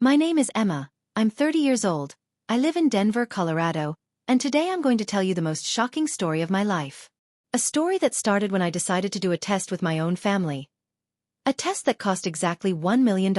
My name is Emma, I'm 30 years old, I live in Denver, Colorado, and today I'm going to tell you the most shocking story of my life. A story that started when I decided to do a test with my own family. A test that cost exactly $1 million.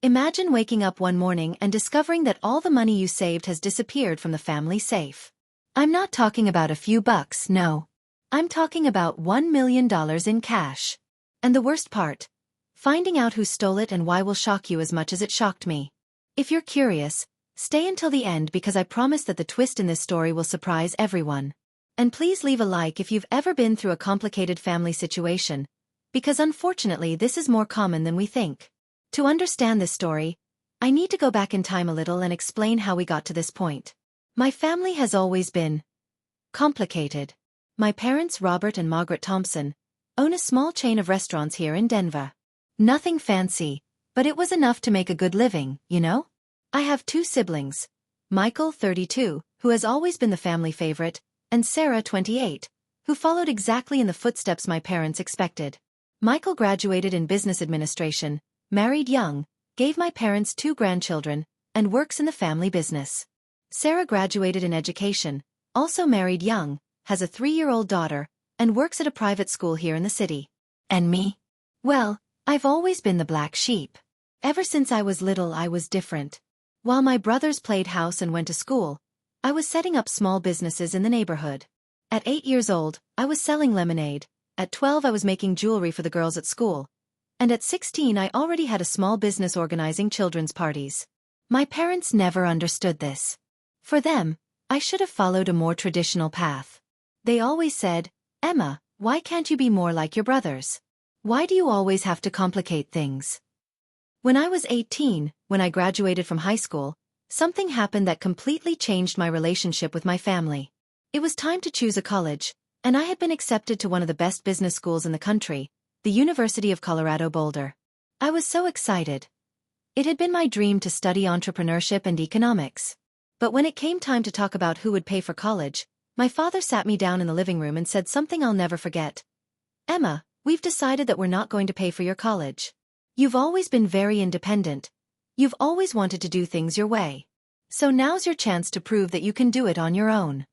Imagine waking up one morning and discovering that all the money you saved has disappeared from the family safe. I'm not talking about a few bucks, no. I'm talking about $1 million in cash. And the worst part, finding out who stole it and why will shock you as much as it shocked me. If you're curious, stay until the end because I promise that the twist in this story will surprise everyone. And please leave a like if you've ever been through a complicated family situation, because unfortunately this is more common than we think. To understand this story, I need to go back in time a little and explain how we got to this point. My family has always been complicated. My parents, Robert and Margaret Thompson, own a small chain of restaurants here in Denver. Nothing fancy, but it was enough to make a good living, you know? I have two siblings, Michael, 32, who has always been the family favorite, and Sarah, 28, who followed exactly in the footsteps my parents expected. Michael graduated in business administration, married young, gave my parents 2 grandchildren, and works in the family business. Sarah graduated in education, also married young, has a 3-year-old daughter, and works at a private school here in the city. And me? Well, I've always been the black sheep. Ever since I was little I was different. While my brothers played house and went to school, I was setting up small businesses in the neighborhood. At 8 years old, I was selling lemonade, at 12 I was making jewelry for the girls at school, and at 16 I already had a small business organizing children's parties. My parents never understood this. For them, I should have followed a more traditional path. They always said, "Emma, why can't you be more like your brothers? Why do you always have to complicate things?" When I was 18, when I graduated from high school, something happened that completely changed my relationship with my family. It was time to choose a college, and I had been accepted to one of the best business schools in the country, the University of Colorado Boulder. I was so excited. It had been my dream to study entrepreneurship and economics. But when it came time to talk about who would pay for college, my father sat me down in the living room and said something I'll never forget. "Emma, we've decided that we're not going to pay for your college. You've always been very independent. You've always wanted to do things your way. So now's your chance to prove that you can do it on your own."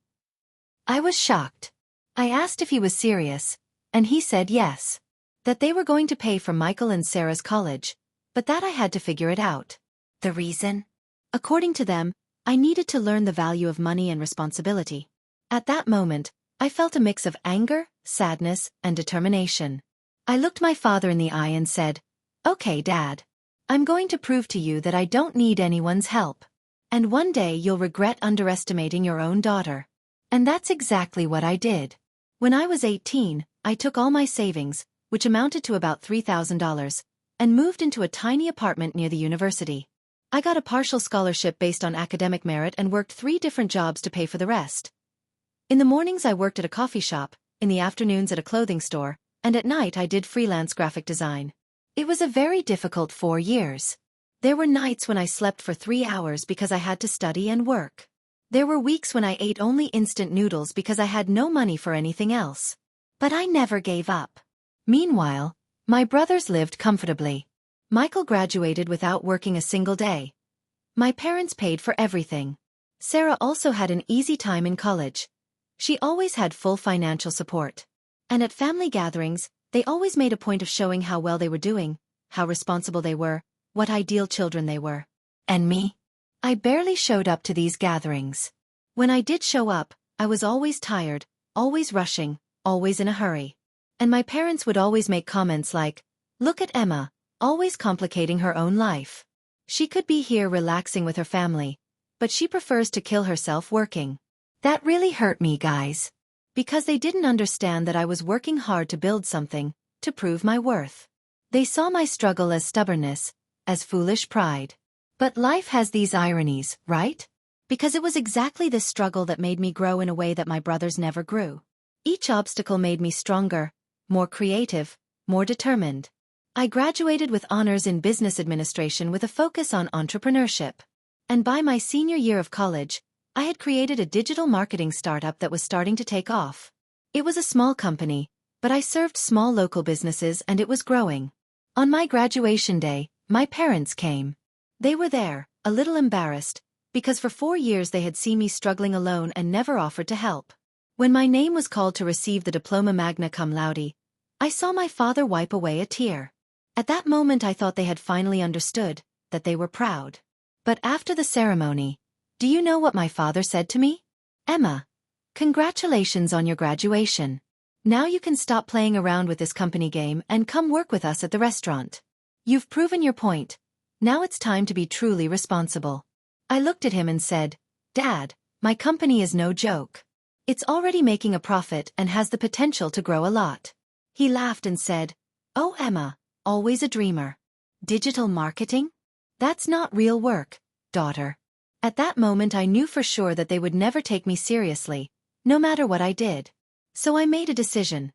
I was shocked. I asked if he was serious, and he said yes. That they were going to pay for Michael and Sarah's college, but that I had to figure it out. The reason? According to them, I needed to learn the value of money and responsibility. At that moment, I felt a mix of anger, sadness, and determination. I looked my father in the eye and said, "Okay, Dad. I'm going to prove to you that I don't need anyone's help. And one day you'll regret underestimating your own daughter." And that's exactly what I did. When I was 18, I took all my savings, which amounted to about $3,000, and moved into a tiny apartment near the university. I got a partial scholarship based on academic merit and worked 3 different jobs to pay for the rest. In the mornings I worked at a coffee shop, in the afternoons at a clothing store, and at night I did freelance graphic design. It was a very difficult 4 years. There were nights when I slept for 3 hours because I had to study and work. There were weeks when I ate only instant noodles because I had no money for anything else. But I never gave up. Meanwhile, my brothers lived comfortably. Michael graduated without working a single day. My parents paid for everything. Sarah also had an easy time in college. She always had full financial support. And at family gatherings, they always made a point of showing how well they were doing, how responsible they were, what ideal children they were. And me? I barely showed up to these gatherings. When I did show up, I was always tired, always rushing, always in a hurry. And my parents would always make comments like, "Look at Emma, always complicating her own life. She could be here relaxing with her family, but she prefers to kill herself working." That really hurt me, guys. Because they didn't understand that I was working hard to build something, to prove my worth. They saw my struggle as stubbornness, as foolish pride. But life has these ironies, right? Because it was exactly this struggle that made me grow in a way that my brothers never grew. Each obstacle made me stronger, more creative, more determined. I graduated with honors in business administration with a focus on entrepreneurship. And by my senior year of college, I had created a digital marketing startup that was starting to take off. It was a small company, but I served small local businesses and it was growing. On my graduation day, my parents came. They were there, a little embarrassed, because for 4 years they had seen me struggling alone and never offered to help. When my name was called to receive the diploma magna cum laude, I saw my father wipe away a tear. At that moment I thought they had finally understood, that they were proud. But after the ceremony, do you know what my father said to me? "Emma, congratulations on your graduation. Now you can stop playing around with this company game and come work with us at the restaurant. You've proven your point. Now it's time to be truly responsible." I looked at him and said, "Dad, my company is no joke. It's already making a profit and has the potential to grow a lot." He laughed and said, "Oh Emma, always a dreamer. Digital marketing? That's not real work, daughter." At that moment I knew for sure that they would never take me seriously, no matter what I did. So I made a decision.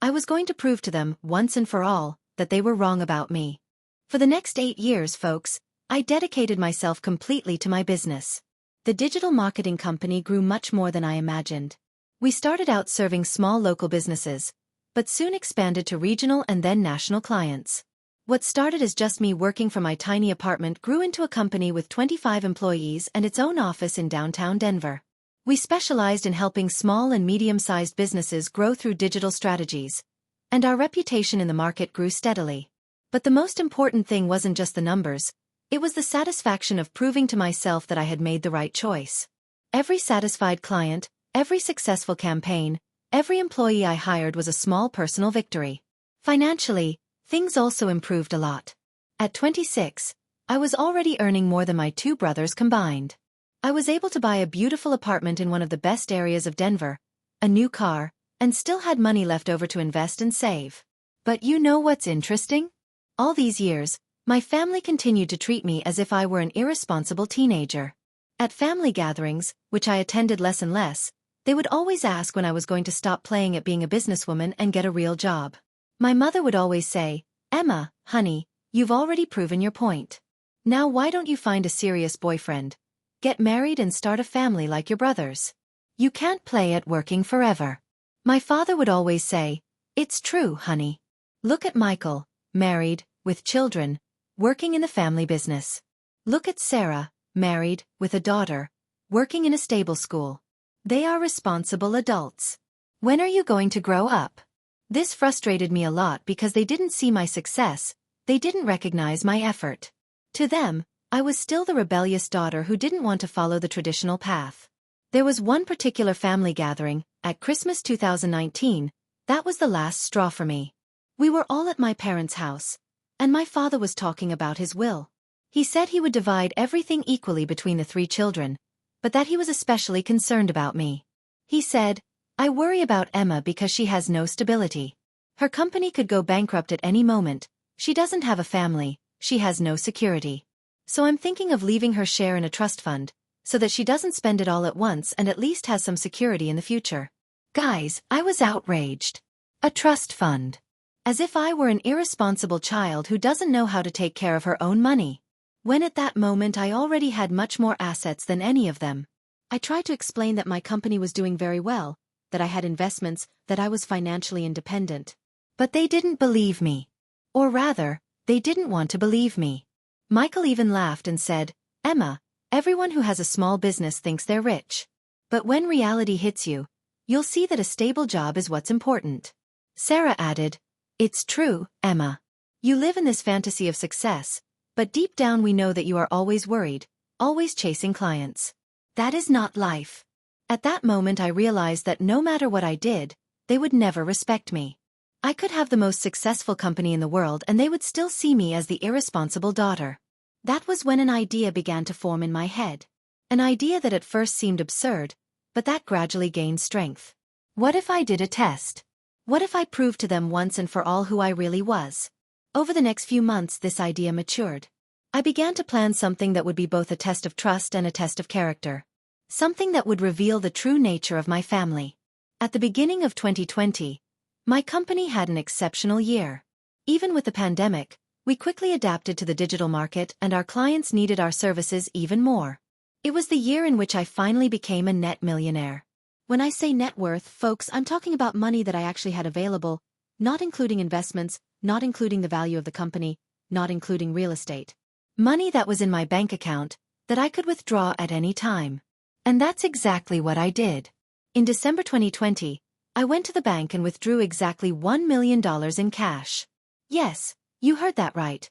I was going to prove to them, once and for all, that they were wrong about me. For the next 8 years, folks, I dedicated myself completely to my business. The digital marketing company grew much more than I imagined. We started out serving small local businesses, but soon expanded to regional and then national clients. What started as just me working from my tiny apartment grew into a company with 25 employees and its own office in downtown Denver. We specialized in helping small and medium-sized businesses grow through digital strategies, and our reputation in the market grew steadily. But the most important thing wasn't just the numbers, it was the satisfaction of proving to myself that I had made the right choice. Every satisfied client, every successful campaign, every employee I hired was a small personal victory. Financially, things also improved a lot. At 26, I was already earning more than my 2 brothers combined. I was able to buy a beautiful apartment in one of the best areas of Denver, a new car, and still had money left over to invest and save. But you know what's interesting? All these years, my family continued to treat me as if I were an irresponsible teenager. At family gatherings, which I attended less and less, they would always ask when I was going to stop playing at being a businesswoman and get a real job. My mother would always say, "Emma, honey, you've already proven your point. Now why don't you find a serious boyfriend? Get married and start a family like your brothers. You can't play at working forever." My father would always say, "It's true, honey. Look at Michael, married, with children, working in the family business. Look at Sarah, married, with a daughter, working in a stable school. They are responsible adults. When are you going to grow up?" This frustrated me a lot because they didn't see my success, they didn't recognize my effort. To them, I was still the rebellious daughter who didn't want to follow the traditional path. There was one particular family gathering, at Christmas 2019, that was the last straw for me. We were all at my parents' house, and my father was talking about his will. He said he would divide everything equally between the 3 children, but that he was especially concerned about me. He said, "I worry about Emma because she has no stability. Her company could go bankrupt at any moment, she doesn't have a family, she has no security. So I'm thinking of leaving her share in a trust fund, so that she doesn't spend it all at once and at least has some security in the future." Guys, I was outraged. A trust fund. As if I were an irresponsible child who doesn't know how to take care of her own money. When at that moment I already had much more assets than any of them. I tried to explain that my company was doing very well, that I had investments, that I was financially independent. But they didn't believe me. Or rather, they didn't want to believe me. Michael even laughed and said, "Emma, everyone who has a small business thinks they're rich. But when reality hits you, you'll see that a stable job is what's important." Sarah added, "It's true, Emma. You live in this fantasy of success, but deep down we know that you are always worried, always chasing clients. That is not life." At that moment I realized that no matter what I did, they would never respect me. I could have the most successful company in the world and they would still see me as the irresponsible daughter. That was when an idea began to form in my head. An idea that at first seemed absurd, but that gradually gained strength. What if I did a test? What if I proved to them once and for all who I really was? Over the next few months this idea matured. I began to plan something that would be both a test of trust and a test of character. Something that would reveal the true nature of my family. At the beginning of 2020, my company had an exceptional year. Even with the pandemic, we quickly adapted to the digital market and our clients needed our services even more. It was the year in which I finally became a net millionaire. When I say net worth, folks, I'm talking about money that I actually had available, not including investments, not including the value of the company, not including real estate. Money that was in my bank account, that I could withdraw at any time. And that's exactly what I did. In December 2020, I went to the bank and withdrew exactly $1 million in cash. Yes, you heard that right.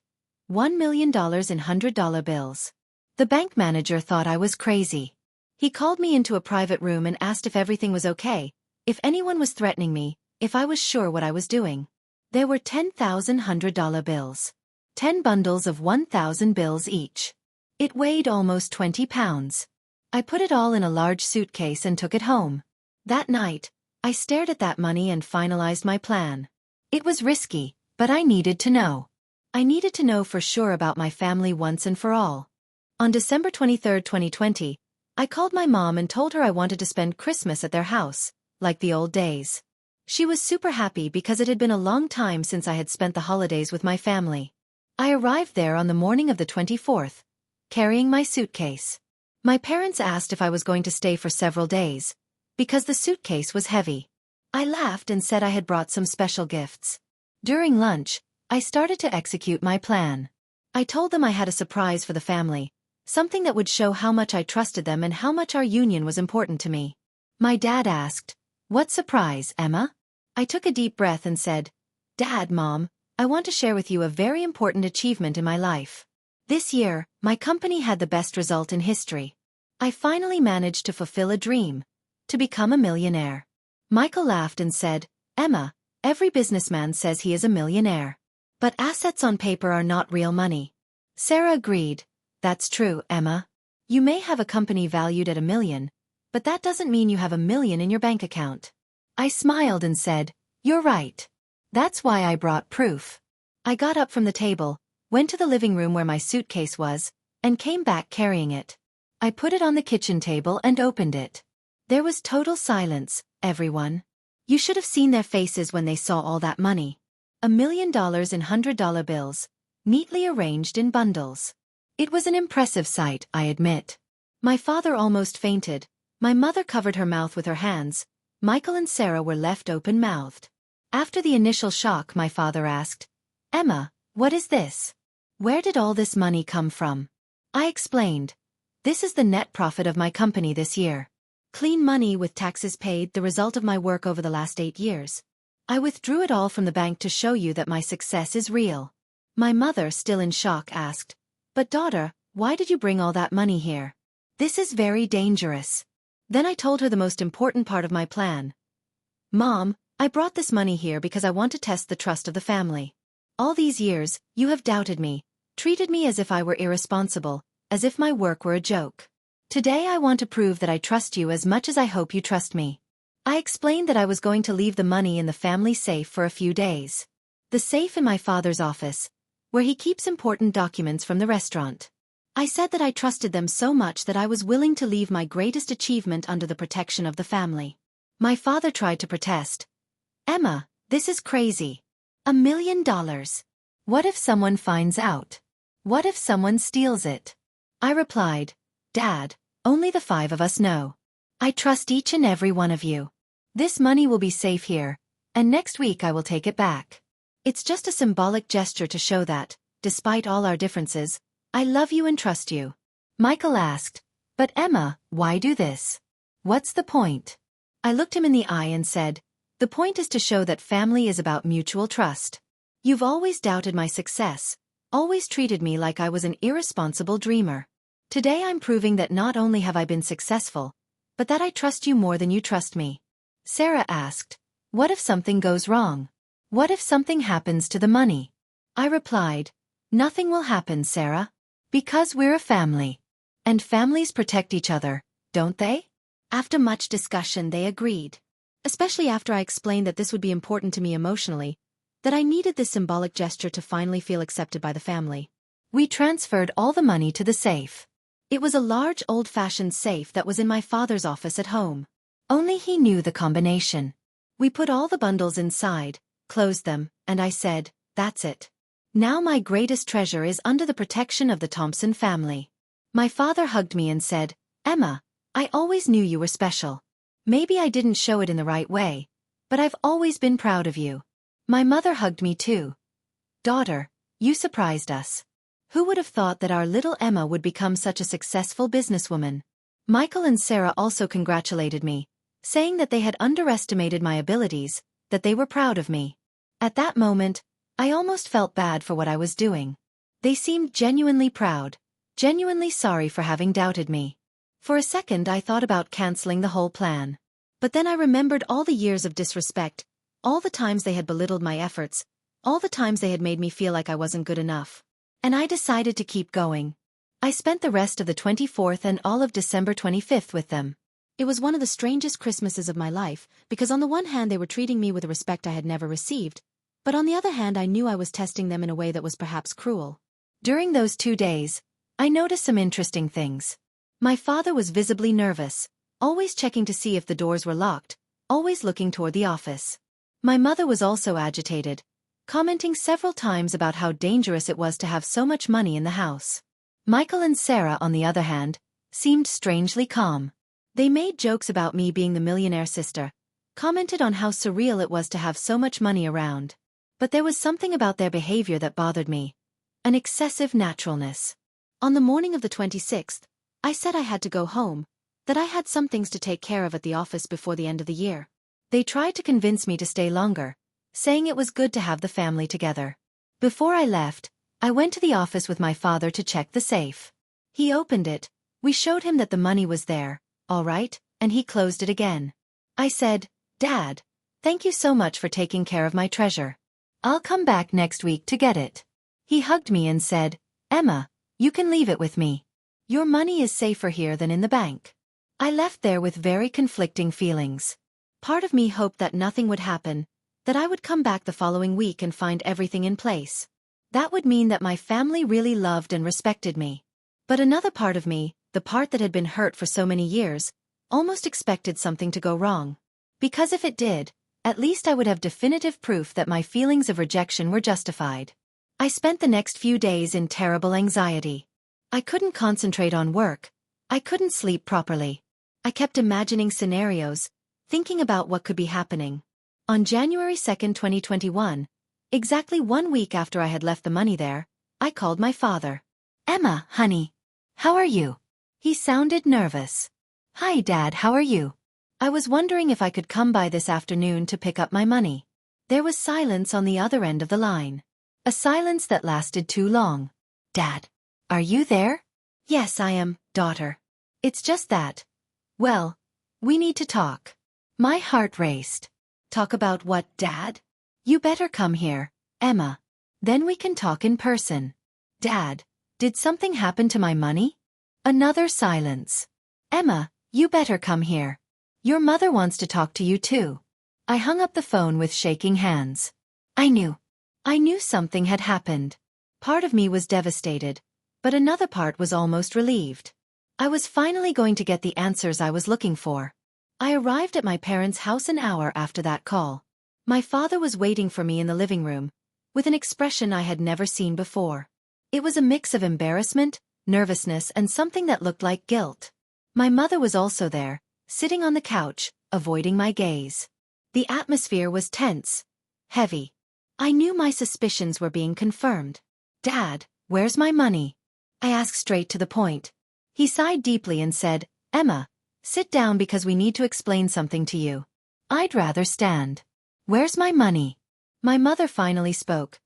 $1 million in $100 bills. The bank manager thought I was crazy. He called me into a private room and asked if everything was okay, if anyone was threatening me, if I was sure what I was doing. There were 10,000 $100 bills. 10 bundles of 1,000 bills each. It weighed almost 20 pounds. I put it all in a large suitcase and took it home. That night, I stared at that money and finalized my plan. It was risky, but I needed to know. I needed to know for sure about my family once and for all. On December 23, 2020, I called my mom and told her I wanted to spend Christmas at their house, like the old days. She was super happy because it had been a long time since I had spent the holidays with my family. I arrived there on the morning of the 24th, carrying my suitcase. My parents asked if I was going to stay for several days, because the suitcase was heavy. I laughed and said I had brought some special gifts. During lunch, I started to execute my plan. I told them I had a surprise for the family, something that would show how much I trusted them and how much our union was important to me. My dad asked, "What surprise, Emma?" I took a deep breath and said, "Dad, Mom, I want to share with you a very important achievement in my life. This year, my company had the best result in history. I finally managed to fulfill a dream, to become a millionaire." Michael laughed and said, "Emma, every businessman says he is a millionaire. But assets on paper are not real money." Sarah agreed, "That's true, Emma. You may have a company valued at $1 million, but that doesn't mean you have $1 million in your bank account." I smiled and said, "You're right. That's why I brought proof." I got up from the table, went to the living room where my suitcase was, and came back carrying it. I put it on the kitchen table and opened it. There was total silence, everyone. You should have seen their faces when they saw all that money. $1 million in $100 bills, neatly arranged in bundles. It was an impressive sight, I admit. My father almost fainted, my mother covered her mouth with her hands, Michael and Sarah were left open-mouthed. After the initial shock, my father asked, "Emma, what is this? Where did all this money come from?" I explained, "This is the net profit of my company this year. Clean money with taxes paid, the result of my work over the last 8 years. I withdrew it all from the bank to show you that my success is real." My mother, still in shock, asked, "But daughter, why did you bring all that money here? This is very dangerous." Then I told her the most important part of my plan. "Mom, I brought this money here because I want to test the trust of the family. All these years, you have doubted me, treated me as if I were irresponsible, as if my work were a joke. Today I want to prove that I trust you as much as I hope you trust me." I explained that I was going to leave the money in the family safe for a few days. The safe in my father's office, where he keeps important documents from the restaurant. I said that I trusted them so much that I was willing to leave my greatest achievement under the protection of the family. My father tried to protest. "Emma, this is crazy. $1 million. What if someone finds out? What if someone steals it?" I replied, "Dad, only the 5 of us know. I trust each and every one of you. This money will be safe here, and next week I will take it back. It's just a symbolic gesture to show that, despite all our differences, I love you and trust you." Michael asked, "But Emma, why do this? What's the point?" I looked him in the eye and said, "The point is to show that family is about mutual trust. You've always doubted my success, always treated me like I was an irresponsible dreamer. Today I'm proving that not only have I been successful, but that I trust you more than you trust me." Sarah asked, "What if something goes wrong? What if something happens to the money?" I replied, "Nothing will happen, Sarah. Because we're a family. And families protect each other, don't they?" After much discussion they agreed. Especially after I explained that this would be important to me emotionally, that I needed this symbolic gesture to finally feel accepted by the family. We transferred all the money to the safe. It was a large old-fashioned safe that was in my father's office at home. Only he knew the combination. We put all the bundles inside, closed them, and I said, "That's it. Now my greatest treasure is under the protection of the Thompson family." My father hugged me and said, "Emma, I always knew you were special. Maybe I didn't show it in the right way, but I've always been proud of you." My mother hugged me too. "Daughter, you surprised us." Who would have thought that our little Emma would become such a successful businesswoman? Michael and Sarah also congratulated me, saying that they had underestimated my abilities, that they were proud of me. At that moment, I almost felt bad for what I was doing. They seemed genuinely proud, genuinely sorry for having doubted me. For a second I thought about canceling the whole plan. But then I remembered all the years of disrespect, all the times they had belittled my efforts, all the times they had made me feel like I wasn't good enough. And I decided to keep going. I spent the rest of the 24th and all of December 25th with them. It was one of the strangest Christmases of my life, because on the one hand they were treating me with a respect I had never received, but on the other hand I knew I was testing them in a way that was perhaps cruel. During those 2 days, I noticed some interesting things. My father was visibly nervous, always checking to see if the doors were locked, always looking toward the office. My mother was also agitated, commenting several times about how dangerous it was to have so much money in the house. Michael and Sarah, on the other hand, seemed strangely calm. They made jokes about me being the millionaire sister, commented on how surreal it was to have so much money around. But there was something about their behavior that bothered me, an excessive naturalness. On the morning of the 26th, I said I had to go home, that I had some things to take care of at the office before the end of the year. They tried to convince me to stay longer, saying it was good to have the family together. Before I left, I went to the office with my father to check the safe. He opened it, we showed him that the money was there, all right, and he closed it again. I said, "Dad, thank you so much for taking care of my treasure. I'll come back next week to get it." He hugged me and said, "Emma, you can leave it with me. Your money is safer here than in the bank." I left there with very conflicting feelings. Part of me hoped that nothing would happen, that I would come back the following week and find everything in place. That would mean that my family really loved and respected me. But another part of me, the part that had been hurt for so many years, almost expected something to go wrong. Because if it did, at least I would have definitive proof that my feelings of rejection were justified. I spent the next few days in terrible anxiety. I couldn't concentrate on work. I couldn't sleep properly. I kept imagining scenarios, thinking about what could be happening. On January 2nd, 2021, exactly 1 week after I had left the money there, I called my father. "Emma, honey. How are you?" He sounded nervous. "Hi, Dad, how are you? I was wondering if I could come by this afternoon to pick up my money." There was silence on the other end of the line. A silence that lasted too long. "Dad, are you there?" "Yes, I am, daughter. It's just that. Well, we need to talk." My heart raced. "Talk about what, Dad?" "You better come here, Emma. Then we can talk in person." "Dad, did something happen to my money?" Another silence. "Emma, you better come here. Your mother wants to talk to you too." I hung up the phone with shaking hands. I knew something had happened. Part of me was devastated, but another part was almost relieved. I was finally going to get the answers I was looking for. I arrived at my parents' house an hour after that call. My father was waiting for me in the living room, with an expression I had never seen before. It was a mix of embarrassment, nervousness, and something that looked like guilt. My mother was also there, sitting on the couch, avoiding my gaze. The atmosphere was tense, heavy. I knew my suspicions were being confirmed. "Dad, where's my money?" I asked straight to the point. He sighed deeply and said, "Emma, sit down because we need to explain something to you." "I'd rather stand." "Where's my money?" My mother finally spoke.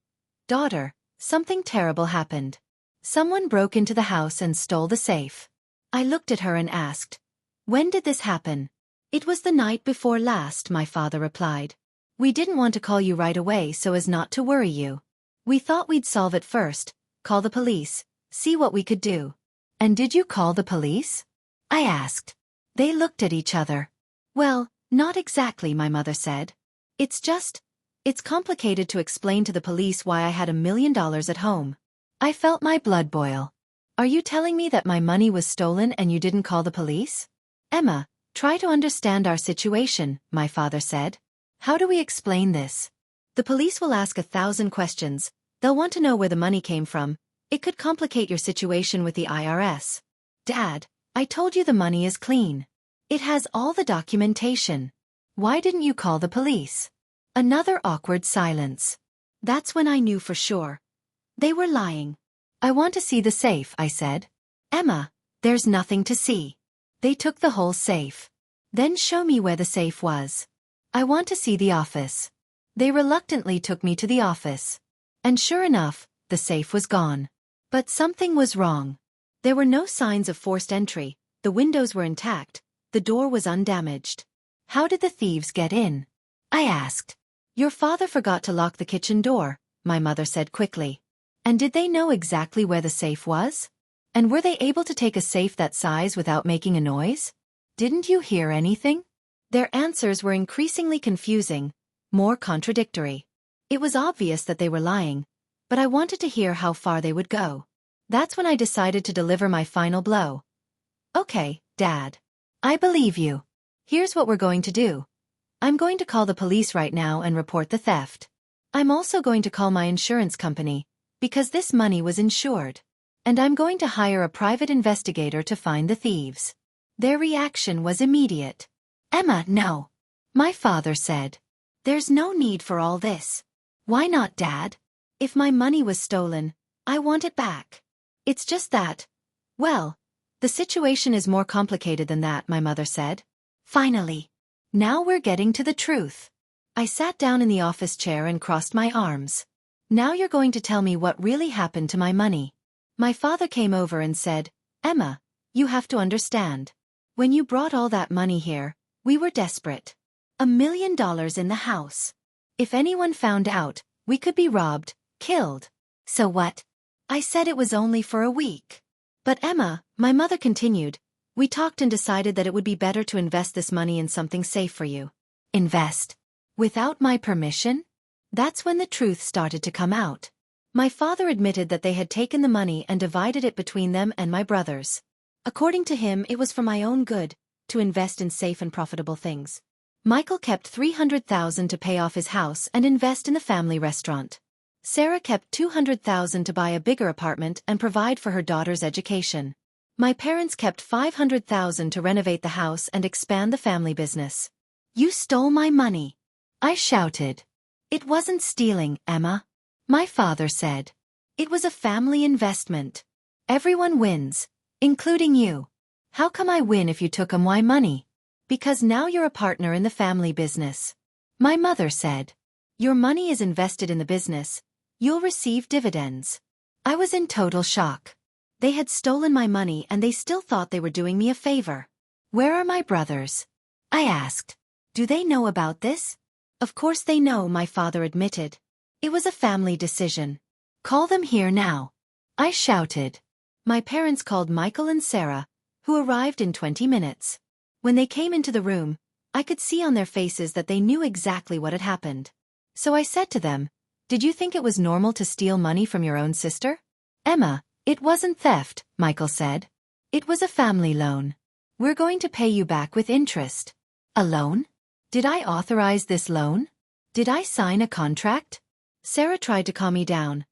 "Daughter, something terrible happened. Someone broke into the house and stole the safe." I looked at her and asked, "When did this happen?" "It was the night before last," my father replied. "We didn't want to call you right away so as not to worry you. We thought we'd solve it first, call the police, see what we could do." "And did you call the police?" I asked. They looked at each other. "Well, not exactly," my mother said. It's complicated to explain to the police why I had $1 million at home." I felt my blood boil. "Are you telling me that my money was stolen and you didn't call the police?" "Emma, try to understand our situation," my father said. "How do we explain this? The police will ask 1,000 questions. They'll want to know where the money came from. It could complicate your situation with the IRS. Dad, I told you the money is clean. It has all the documentation. Why didn't you call the police?" Another awkward silence. That's when I knew for sure. They were lying. I want to see the safe, I said. Emma, there's nothing to see. They took the whole safe. Then show me where the safe was. I want to see the office. They reluctantly took me to the office. And sure enough, the safe was gone. But something was wrong. There were no signs of forced entry, the windows were intact, the door was undamaged. How did the thieves get in? I asked. Your father forgot to lock the kitchen door, my mother said quickly. And did they know exactly where the safe was? And were they able to take a safe that size without making a noise? Didn't you hear anything? Their answers were increasingly confusing, more contradictory. It was obvious that they were lying, but I wanted to hear how far they would go. That's when I decided to deliver my final blow. Okay, Dad. I believe you. Here's what we're going to do. I'm going to call the police right now and report the theft. I'm also going to call my insurance company, because this money was insured. And I'm going to hire a private investigator to find the thieves. Their reaction was immediate. Emma, no. My father said. There's no need for all this. Why not, Dad? If my money was stolen, I want it back. It's just that, well, the situation is more complicated than that, my mother said. Finally. Now we're getting to the truth. I sat down in the office chair and crossed my arms. Now you're going to tell me what really happened to my money. My father came over and said, Emma, you have to understand. When you brought all that money here, we were desperate. $1 million in the house. If anyone found out, we could be robbed, killed. So what? I said it was only for a week. But Emma, my mother continued, we talked and decided that it would be better to invest this money in something safe for you. Invest? Without my permission? That's when the truth started to come out. My father admitted that they had taken the money and divided it between them and my brothers. According to him, it was for my own good, to invest in safe and profitable things. Michael kept $300,000 to pay off his house and invest in the family restaurant. Sarah kept $200,000 to buy a bigger apartment and provide for her daughter's education. My parents kept $500,000 to renovate the house and expand the family business. You stole my money. I shouted. It wasn't stealing, Emma. My father said. It was a family investment. Everyone wins, including you. How come I win if you took my money? Because now you're a partner in the family business. My mother said. Your money is invested in the business. You'll receive dividends. I was in total shock. They had stolen my money and they still thought they were doing me a favor. Where are my brothers? I asked. Do they know about this? Of course they know, my father admitted. It was a family decision. Call them here now. I shouted. My parents called Michael and Sarah, who arrived in 20 minutes. When they came into the room, I could see on their faces that they knew exactly what had happened. So I said to them, did you think it was normal to steal money from your own sister? Emma, it wasn't theft, Michael said. It was a family loan. We're going to pay you back with interest. A loan? Did I authorize this loan? Did I sign a contract? Sarah tried to calm me down.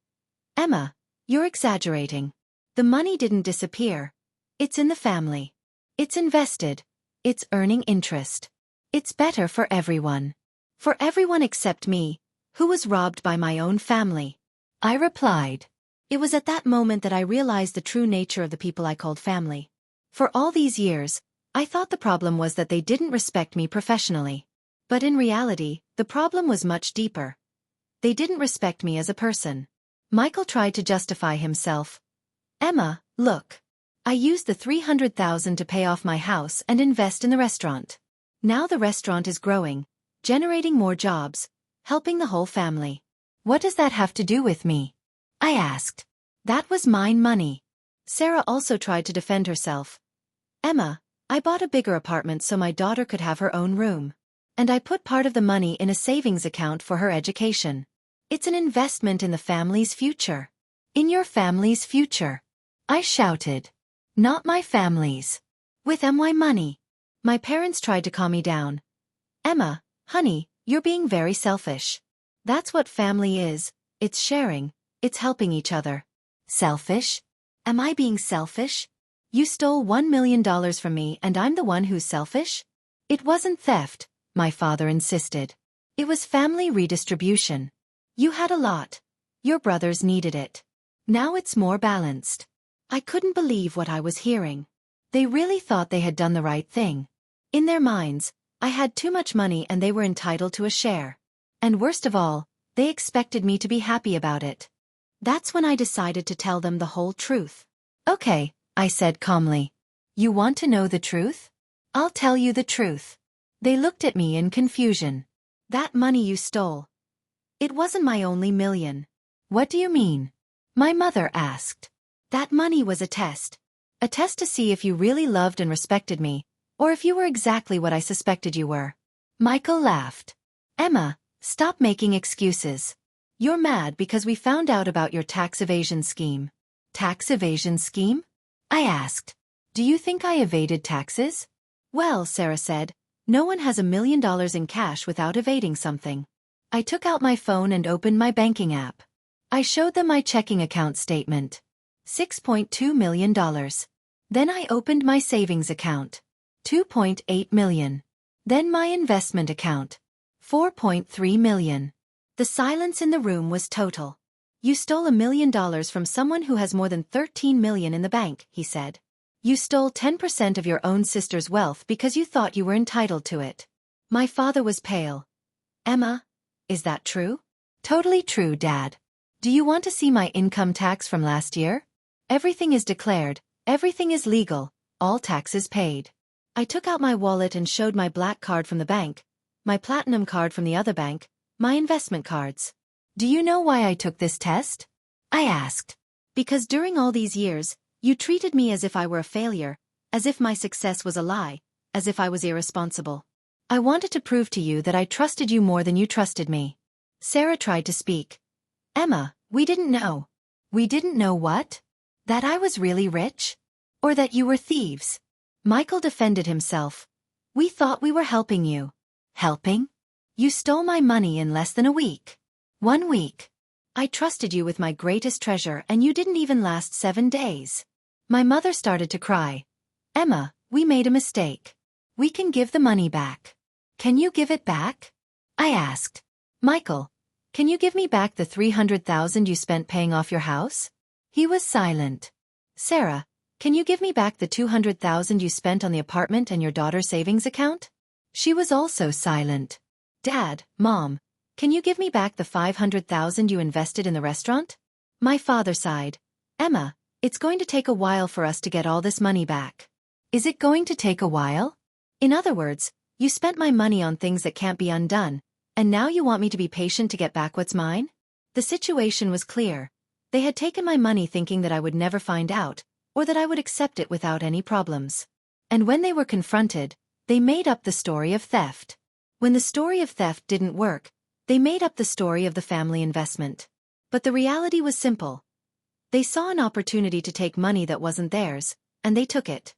Emma, you're exaggerating. The money didn't disappear. It's in the family. It's invested. It's earning interest. It's better for everyone. For everyone except me, who was robbed by my own family. I replied. It was at that moment that I realized the true nature of the people I called family. For all these years, I thought the problem was that they didn't respect me professionally. But in reality, the problem was much deeper. They didn't respect me as a person. Michael tried to justify himself. Emma, look. I used the $300,000 to pay off my house and invest in the restaurant. Now the restaurant is growing, generating more jobs, helping the whole family. What does that have to do with me? I asked. That was mine money. Sarah also tried to defend herself. Emma, I bought a bigger apartment so my daughter could have her own room. And I put part of the money in a savings account for her education. It's an investment in the family's future. In your family's future. I shouted. Not my family's. With my money. My parents tried to calm me down. Emma, honey, you're being very selfish. That's what family is. It's sharing. It's helping each other. Selfish? Am I being selfish? You stole $1 million from me and I'm the one who's selfish? It wasn't theft, my father insisted. It was family redistribution. You had a lot. Your brothers needed it. Now it's more balanced. I couldn't believe what I was hearing. They really thought they had done the right thing. In their minds, I had too much money and they were entitled to a share. And worst of all, they expected me to be happy about it. That's when I decided to tell them the whole truth. Okay, I said calmly. You want to know the truth? I'll tell you the truth. They looked at me in confusion. That money you stole. It wasn't my only million. What do you mean? My mother asked. That money was a test. A test to see if you really loved and respected me, or if you were exactly what I suspected you were. Michael laughed. Emma, stop making excuses. You're mad because we found out about your tax evasion scheme. Tax evasion scheme? I asked. Do you think I evaded taxes? Well, Sarah said, no one has $1 million in cash without evading something. I took out my phone and opened my banking app. I showed them my checking account statement. $6.2 million. Then I opened my savings account. $2.8 million. Then my investment account. $4.3 million. The silence in the room was total. You stole $1 million from someone who has more than $13 million in the bank, he said. You stole 10% of your own sister's wealth because you thought you were entitled to it. My father was pale. Emma, is that true? Totally true, Dad. Do you want to see my income tax from last year? Everything is declared, everything is legal, all taxes paid. I took out my wallet and showed my black card from the bank, my platinum card from the other bank, my investment cards. Do you know why I took this test? I asked. Because during all these years, you treated me as if I were a failure, as if my success was a lie, as if I was irresponsible. I wanted to prove to you that I trusted you more than you trusted me. Sarah tried to speak. Emma, we didn't know. We didn't know what? That I was really rich? Or that you were thieves? Michael defended himself. We thought we were helping you. Helping? You stole my money in less than a week. 1 week. I trusted you with my greatest treasure and you didn't even last 7 days. My mother started to cry. Emma, we made a mistake. We can give the money back. Can you give it back? I asked. Michael, can you give me back the $300,000 you spent paying off your house? He was silent. Sarah, can you give me back the $200,000 you spent on the apartment and your daughter's savings account? She was also silent. Dad, Mom, can you give me back the $500,000 you invested in the restaurant? My father sighed. Emma, it's going to take a while for us to get all this money back. Is it going to take a while? In other words, you spent my money on things that can't be undone, and now you want me to be patient to get back what's mine? The situation was clear. They had taken my money thinking that I would never find out, or that I would accept it without any problems. And when they were confronted, they made up the story of theft. When the story of theft didn't work, they made up the story of the family investment. But the reality was simple. They saw an opportunity to take money that wasn't theirs, and they took it.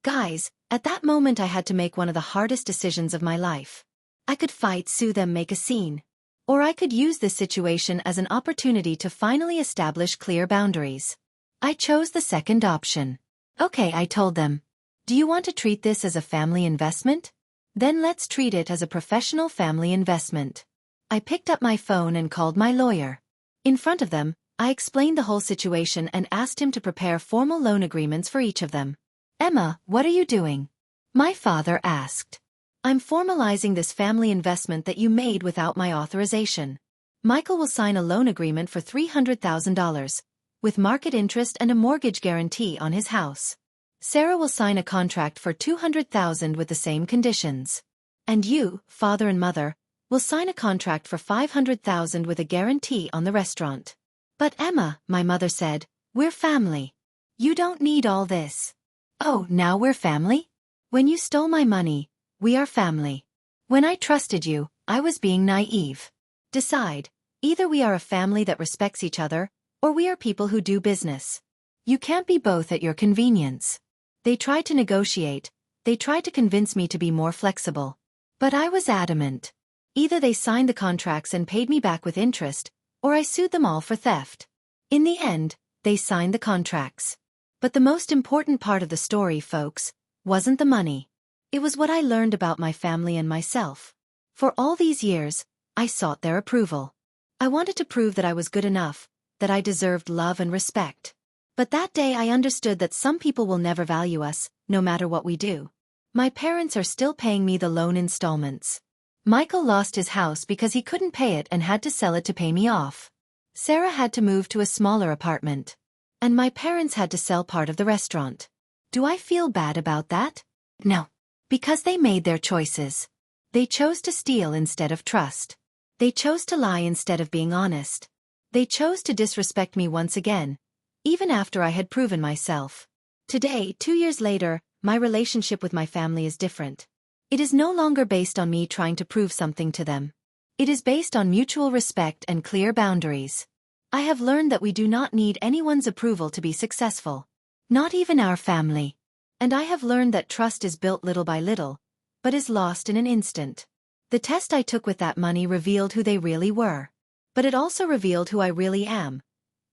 Guys, at that moment I had to make one of the hardest decisions of my life. I could fight, sue them, make a scene. Or I could use this situation as an opportunity to finally establish clear boundaries. I chose the second option. Okay, I told them. Do you want to treat this as a family investment? Then let's treat it as a professional family investment. I picked up my phone and called my lawyer. In front of them, I explained the whole situation and asked him to prepare formal loan agreements for each of them. Emma, what are you doing? My father asked. I'm formalizing this family investment that you made without my authorization. Michael will sign a loan agreement for $300,000, with market interest and a mortgage guarantee on his house. Sarah will sign a contract for $200,000 with the same conditions. And you, father and mother, will sign a contract for $500,000 with a guarantee on the restaurant. But Emma, my mother said, we're family. You don't need all this. Oh, now we're family? When you stole my money, we are family. When I trusted you, I was being naive. Decide. Either we are a family that respects each other, or we are people who do business. You can't be both at your convenience. They tried to negotiate. They tried to convince me to be more flexible. But I was adamant. Either they signed the contracts and paid me back with interest, or I sued them all for theft. In the end, they signed the contracts. But the most important part of the story, folks, wasn't the money. It was what I learned about my family and myself. For all these years, I sought their approval. I wanted to prove that I was good enough, that I deserved love and respect. But that day I understood that some people will never value us, no matter what we do. My parents are still paying me the loan installments. Michael lost his house because he couldn't pay it and had to sell it to pay me off. Sarah had to move to a smaller apartment. And my parents had to sell part of the restaurant. Do I feel bad about that? No. Because they made their choices. They chose to steal instead of trust. They chose to lie instead of being honest. They chose to disrespect me once again, even after I had proven myself. Today, 2 years later, my relationship with my family is different. It is no longer based on me trying to prove something to them. It is based on mutual respect and clear boundaries. I have learned that we do not need anyone's approval to be successful. Not even our family. And I have learned that trust is built little by little, but is lost in an instant. The test I took with that money revealed who they really were. But it also revealed who I really am.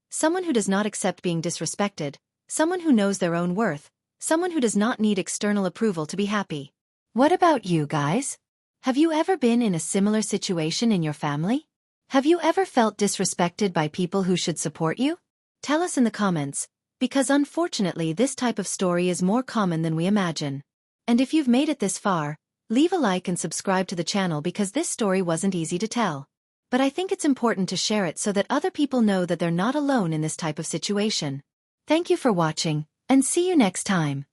Someone who does not accept being disrespected, someone who knows their own worth, someone who does not need external approval to be happy. What about you guys? Have you ever been in a similar situation in your family? Have you ever felt disrespected by people who should support you? Tell us in the comments, because unfortunately this type of story is more common than we imagine. And if you've made it this far, leave a like and subscribe to the channel because this story wasn't easy to tell. But I think it's important to share it so that other people know that they're not alone in this type of situation. Thank you for watching, and see you next time.